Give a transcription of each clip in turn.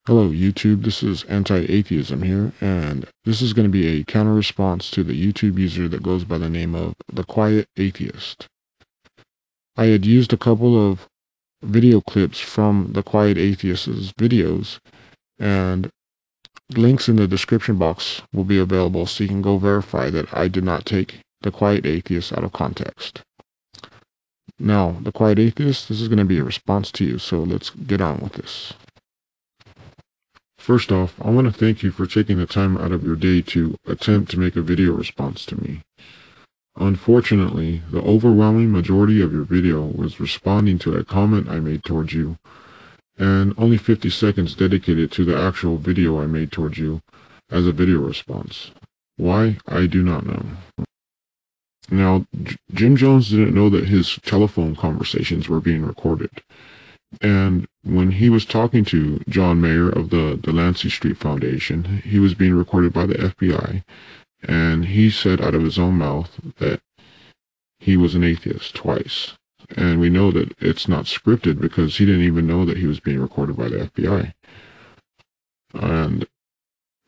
Hello YouTube, this is AntiAtheism here, and this is going to be a counter-response to the YouTube user that goes by the name of TheQuietAtheist. I had used a couple of video clips from TheQuietAtheist's videos, and links in the description box will be available so you can go verify that I did not take TheQuietAtheist out of context. Now, TheQuietAtheist, this is going to be a response to you, so let's get on with this. First off, I want to thank you for taking the time out of your day to attempt to make a video response to me. Unfortunately, the overwhelming majority of your video was responding to a comment I made towards you, and only 50 seconds dedicated to the actual video I made towards you as a video response. Why? I do not know. Now, Jim Jones didn't know that his telephone conversations were being recorded. And when he was talking to John Mayer of the Delancey Street Foundation, he was being recorded by the FBI, and he said out of his own mouth that he was an atheist twice. And we know that it's not scripted because he didn't even know that he was being recorded by the FBI. And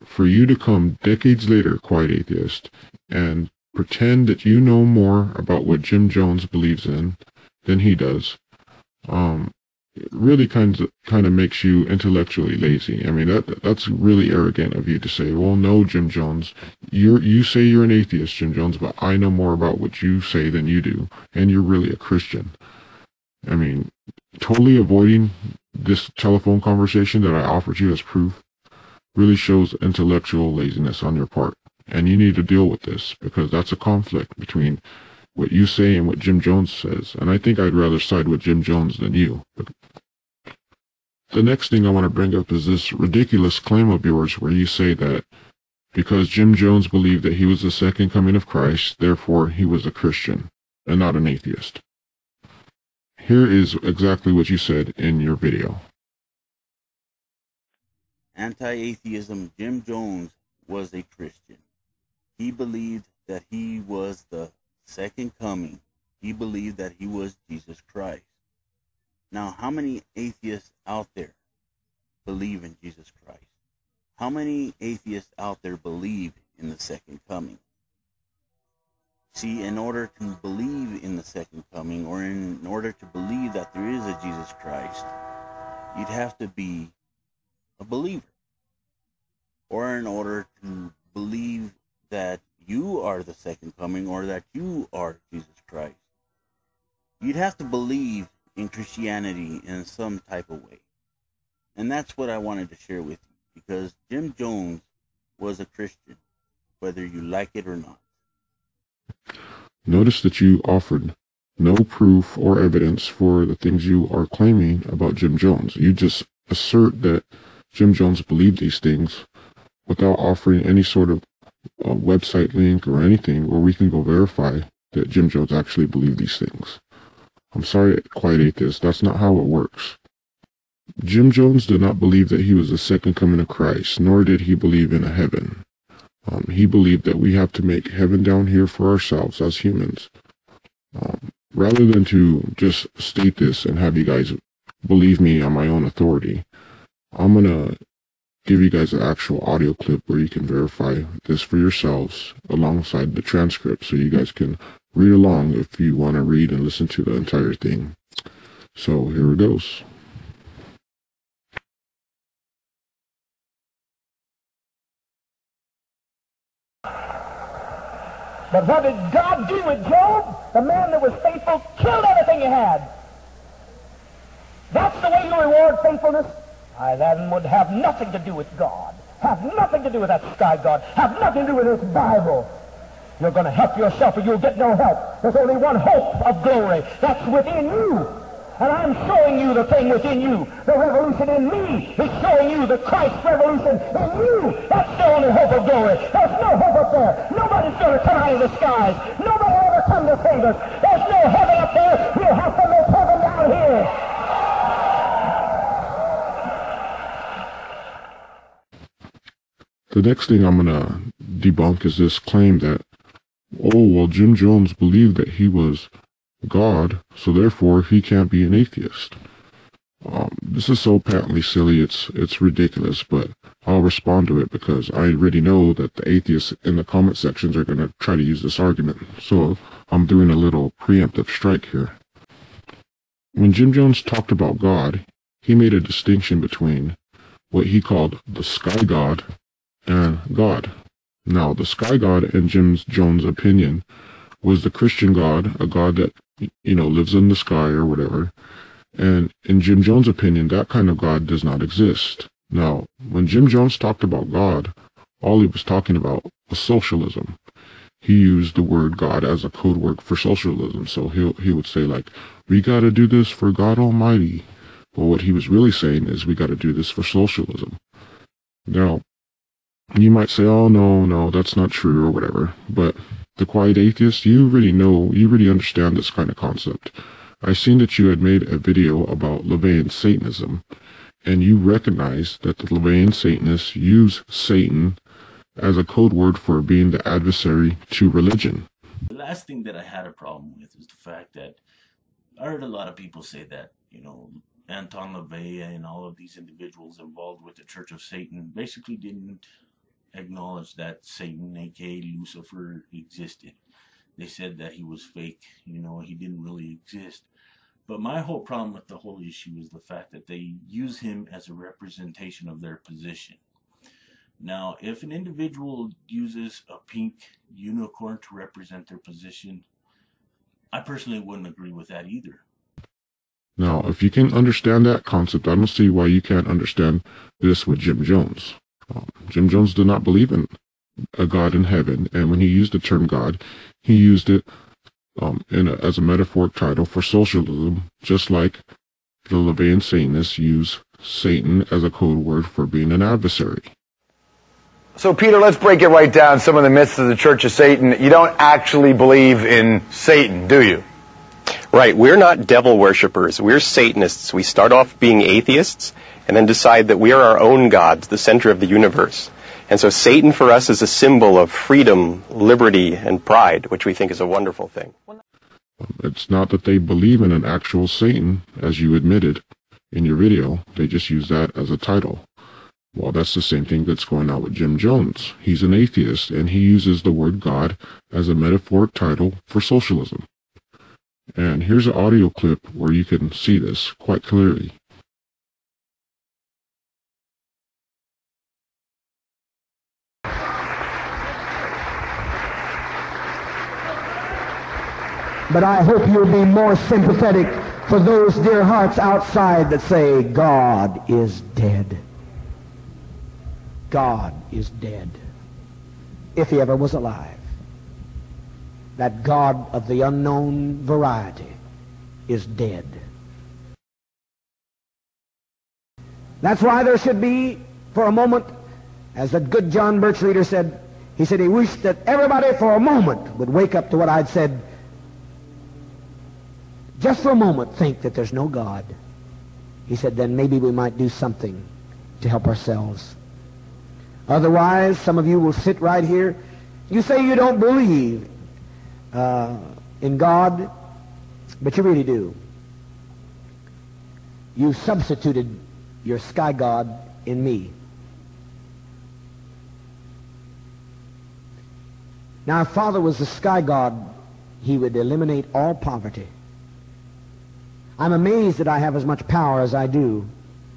for you to come decades later, QuietAtheist, and pretend that you know more about what Jim Jones believes in than he does, it really kind of makes you intellectually lazy. I mean, that's really arrogant of you to say, well, no, Jim Jones, you say you're an atheist, Jim Jones, but I know more about what you say than you do, and you're really a Christian. I mean, totally avoiding this telephone conversation that I offered you as proof really shows intellectual laziness on your part, and you need to deal with this, because that's a conflict between what you say and what Jim Jones says, and I think I'd rather side with Jim Jones than you. The next thing I want to bring up is this ridiculous claim of yours where you say that because Jim Jones believed that he was the second coming of Christ, therefore he was a Christian and not an atheist. Here is exactly what you said in your video. Anti-atheism, Jim Jones was a Christian. He believed that he was the second coming. He believed that he was Jesus Christ. Now, how many atheists out there believe in Jesus Christ? How many atheists out there believe in the second coming? See, in order to believe in the second coming, or in order to believe that there is a Jesus Christ, you'd have to be a believer. Or in order to believe that you are the second coming, or that you are Jesus Christ, you'd have to believe in Christianity in some type of way. And that's what I wanted to share with you, because Jim Jones was a Christian, whether you like it or not. Notice that you offered no proof or evidence for the things you are claiming about Jim Jones. You just assert that Jim Jones believed these things without offering any sort of website link or anything where we can go verify that Jim Jones actually believed these things. I'm sorry, QuietAtheist, that's not how it works. Jim Jones did not believe that he was the second coming of Christ, nor did he believe in a heaven. He believed that we have to make heaven down here for ourselves as humans. Rather than to just state this and have you guys believe me on my own authority, I'm going to give you guys an actual audio clip where you can verify this for yourselves alongside the transcript so you guys can read along if you want to read and listen to the entire thing. So here it goes. But what did God do with Job? The man that was faithful killed everything he had. That's the way you reward faithfulness? I then would have nothing to do with God. Have nothing to do with that sky God. Have nothing to do with this Bible. You're going to help yourself or you'll get no help. There's only one hope of glory. That's within you. And I'm showing you the thing within you. The revolution in me is showing you the Christ revolution in you. That's the only hope of glory. There's no hope up there. Nobody's going to come out of the skies. Nobody will ever come to save us. There's no heaven up there. We'll have to make heaven down here. The next thing I'm going to debunk is this claim that, oh, well, Jim Jones believed that he was God, so therefore he can't be an atheist. This is so patently silly, it's ridiculous, but I'll respond to it because I already know that the atheists in the comment sections are going to try to use this argument. So I'm doing a little preemptive strike here. When Jim Jones talked about God, he made a distinction between what he called the sky god and God. Now, the sky god, in Jim Jones' opinion, was the Christian God, a God that, lives in the sky or whatever. And in Jim Jones' opinion, that kind of God does not exist. Now, when Jim Jones talked about God, all he was talking about was socialism. He used the word God as a code word for socialism. So he would say, like, we got to do this for God Almighty. But what he was really saying is we got to do this for socialism. Now, you might say, oh, no, that's not true or whatever. But the Quiet Atheist, you really understand this kind of concept. I seen that you had made a video about Laveyan Satanism, and you recognize that the Laveyan Satanists use Satan as a code word for being the adversary to religion. The last thing that I had a problem with is the fact that I heard a lot of people say that, Anton LaVey and all of these individuals involved with the Church of Satan basically didn't acknowledge that Satan, aka Lucifer, existed. They said that he was fake, he didn't really exist. But my whole problem with the whole issue is the fact that they use him as a representation of their position. Now, if an individual uses a pink unicorn to represent their position, I personally wouldn't agree with that either. Now, if you can understand that concept, I don't see why you can't understand this with Jim Jones. Jim Jones did not believe in a God in heaven, and when he used the term God, he used it as a metaphoric title for socialism, just like the Laveyan Satanists use Satan as a code word for being an adversary. So, Peter, let's break it right down, some of the myths of the Church of Satan. You don't actually believe in Satan, do you? Right. We're not devil worshippers. We're Satanists. We start off being atheists and then decide that we are our own gods, the center of the universe. And so Satan for us is a symbol of freedom, liberty, and pride, which we think is a wonderful thing. It's not that they believe in an actual Satan, as you admitted in your video. They just use that as a title. Well, that's the same thing that's going on with Jim Jones. He's an atheist, and he uses the word God as a metaphoric title for socialism. And here's an audio clip where you can see this quite clearly. But I hope you'll be more sympathetic for those dear hearts outside that say, God is dead. God is dead. If he ever was alive. That God of the unknown variety is dead. That's why there should be, for a moment, as that good John Birch leader said, he said he wished that everybody for a moment would wake up to what I'd said. Just for a moment think that there's no God. He said, then maybe we might do something to help ourselves. Otherwise, some of you will sit right here. You say you don't believe in God, but you really do. You substituted your sky God in me. Now, if Father was the sky God, he would eliminate all poverty. I'm amazed that I have as much power as I do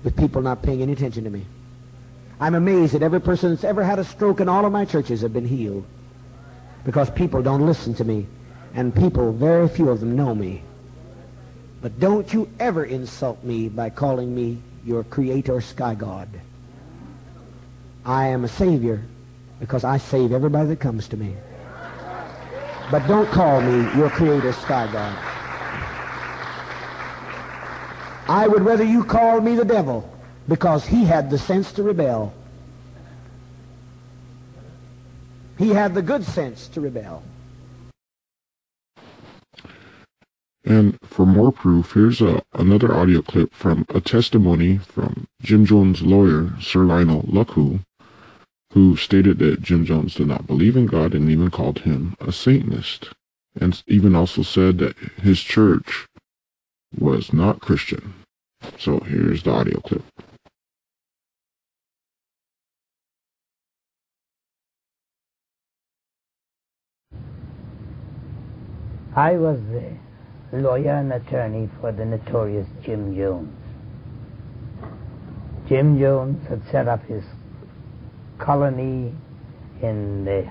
with people not paying any attention to me. I'm amazed that every person that's ever had a stroke in all of my churches have been healed because people don't listen to me, and people, very few of them, know me. But don't you ever insult me by calling me your creator sky God. I am a savior because I save everybody that comes to me. But don't call me your creator sky God. I would rather you call me the devil because he had the sense to rebel. He had the good sense to rebel. And for more proof, here's another audio clip from a testimony from Jim Jones' lawyer, Sir Lionel Luckhoo, who stated that Jim Jones did not believe in God and even called him a Satanist, and even also said that his church was not Christian. So here's the audio clip. I was the lawyer and attorney for the notorious Jim Jones. Jim Jones had set up his colony in the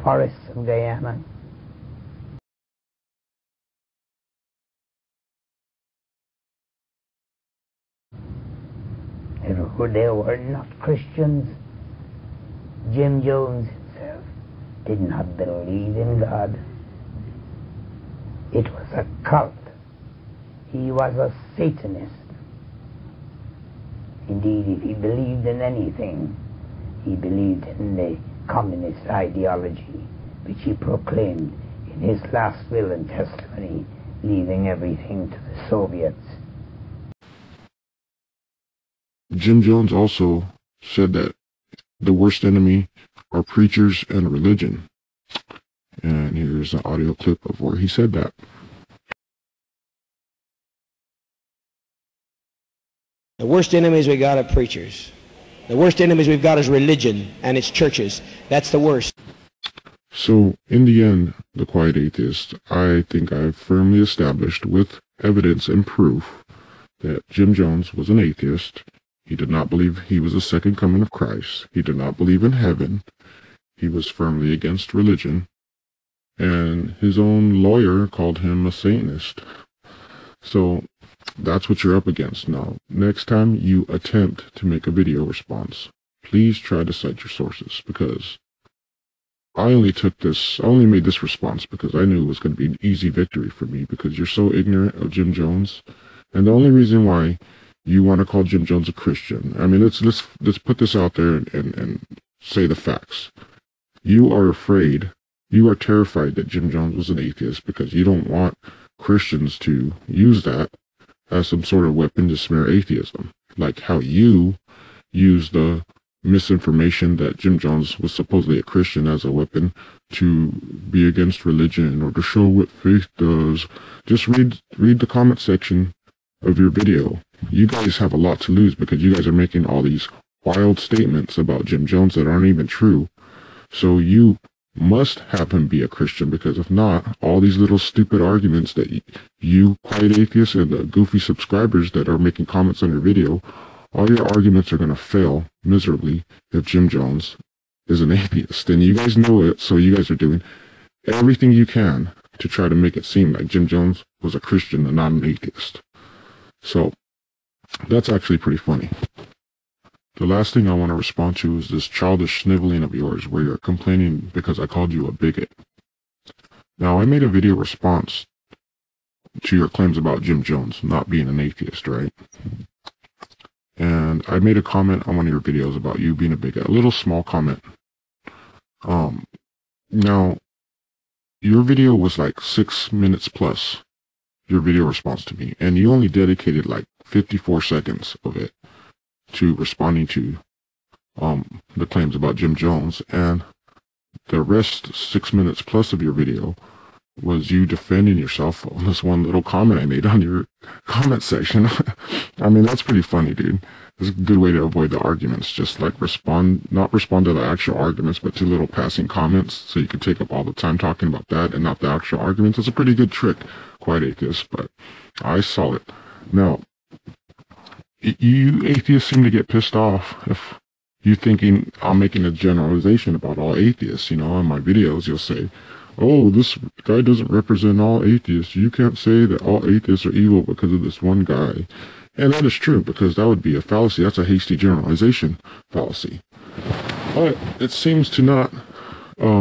forests of Guyana. They were not Christians. Jim Jones himself did not believe in God. It was a cult. He was a Satanist. Indeed, if he believed in anything, he believed in the communist ideology, which he proclaimed in his last will and testimony, leaving everything to the Soviets. Jim Jones also said that the worst enemy are preachers and religion. And here's an audio clip of where he said that. The worst enemies we got are preachers. The worst enemies we've got is religion and its churches. That's the worst. So, in the end, the Quiet Atheist, I think I've firmly established with evidence and proof that Jim Jones was an atheist. He did not believe he was the second coming of Christ. He did not believe in heaven. He was firmly against religion. And his own lawyer called him a Satanist. So, that's what you're up against now. Next time you attempt to make a video response, please try to cite your sources, because I only made this response because I knew it was going to be an easy victory for me, because you're so ignorant of Jim Jones. And the only reason why you want to call Jim Jones a Christian, I mean, let's put this out there and say the facts. You are afraid, you are terrified that Jim Jones was an atheist because you don't want Christians to use that as some sort of weapon to smear atheism, like how you use the misinformation that Jim Jones was supposedly a Christian as a weapon to be against religion or to show what faith does. Just read the comment section of your video. You guys have a lot to lose because you guys are making all these wild statements about Jim Jones that aren't even true. So you must have him be a Christian, because if not, all these little stupid arguments that you Quiet Atheists and the goofy subscribers that are making comments on your video, all your arguments are going to fail miserably if Jim Jones is an atheist. And you guys know it, so you guys are doing everything you can to try to make it seem like Jim Jones was a Christian and not an atheist. So that's actually pretty funny. The last thing I want to respond to is this childish sniveling of yours where you're complaining because I called you a bigot. Now, I made a video response to your claims about Jim Jones not being an atheist, right? And I made a comment on one of your videos about you being a bigot, a little small comment. Now, your video was like 6 minutes plus, your video response to me, and you only dedicated like 54 seconds of it to responding to the claims about Jim Jones, and the rest 6 minutes plus of your video was you defending yourself on this one little comment I made on your comment section. I mean, that's pretty funny, dude. It's a good way to avoid the arguments. Just like not respond to the actual arguments, but to little passing comments, so you can take up all the time talking about that and not the actual arguments. It's a pretty good trick, Quiet Atheist, but I saw it. Now, you atheists seem to get pissed off if you thinking I'm making a generalization about all atheists. You know, in my videos you'll say, oh, this guy doesn't represent all atheists. You can't say that all atheists are evil because of this one guy. And that is true, because that would be a fallacy. That's a hasty generalization fallacy. But it seems to not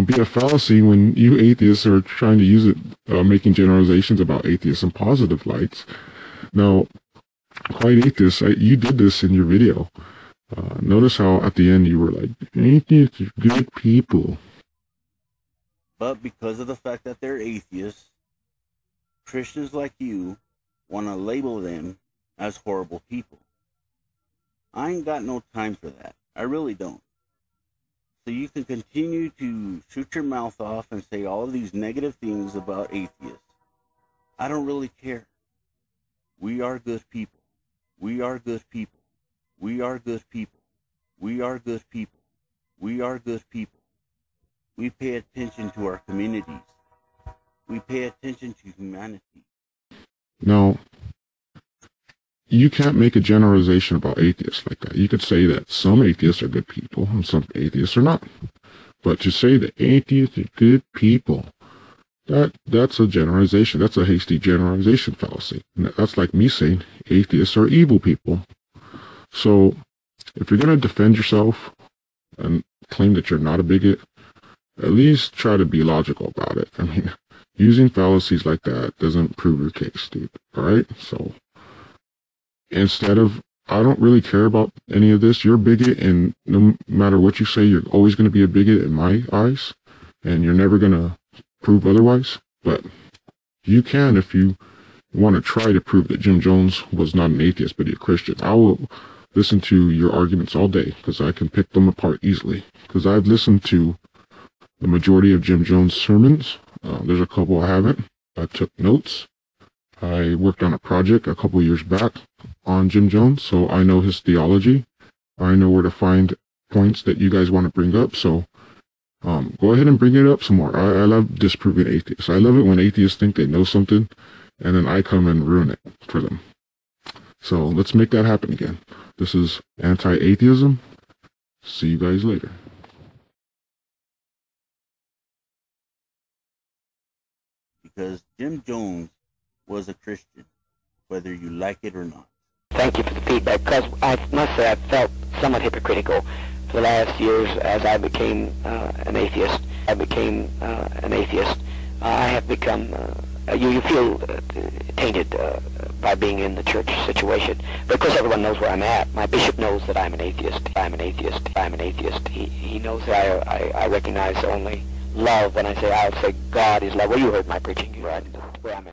be a fallacy when you atheists are trying to use it, making generalizations about atheists in positive lights. Now, Quiet Atheist, you did this in your video. Notice how at the end you were like, atheists are good people. But because of the fact that they're atheists, Christians like you want to label them as horrible people. I ain't got no time for that. I really don't. So you can continue to shoot your mouth off and say all of these negative things about atheists. I don't really care. We are good people. We are good people. We are good people. We are good people. We are good people. We pay attention to our communities. We pay attention to humanity. Now, you can't make a generalization about atheists like that. You could say that some atheists are good people and some atheists are not. But to say that atheists are good people, that's a generalization. That's a hasty generalization fallacy. That's like me saying atheists are evil people. So if you're going to defend yourself and claim that you're not a bigot, at least try to be logical about it. I mean, using fallacies like that doesn't prove your case, dude. Alright? So instead of, I don't really care about any of this, you're a bigot, and no matter what you say, you're always going to be a bigot in my eyes, and you're never going to prove otherwise. But you can, if you want to try to prove that Jim Jones was not an atheist but a Christian. I will listen to your arguments all day, because I can pick them apart easily, because I've listened to the majority of Jim Jones' sermons. There's a couple I haven't. I took notes. I worked on a project a couple years back on Jim Jones, so I know his theology. I know where to find points that you guys want to bring up, so go ahead and bring it up some more. I love disproving atheists. I love it when atheists think they know something, and then I come and ruin it for them. So let's make that happen again. This is Anti-Atheism. See you guys later. Because Jim Jones was a Christian, whether you like it or not. Thank you for the feedback, because I must say I felt somewhat hypocritical for the last years as I became an atheist. I have become, you feel tainted by being in the church situation. But of course everyone knows where I'm at. My bishop knows that I'm an atheist. He knows that I recognize only love when I say God is love. Well, you heard my preaching, right? Where I'm at.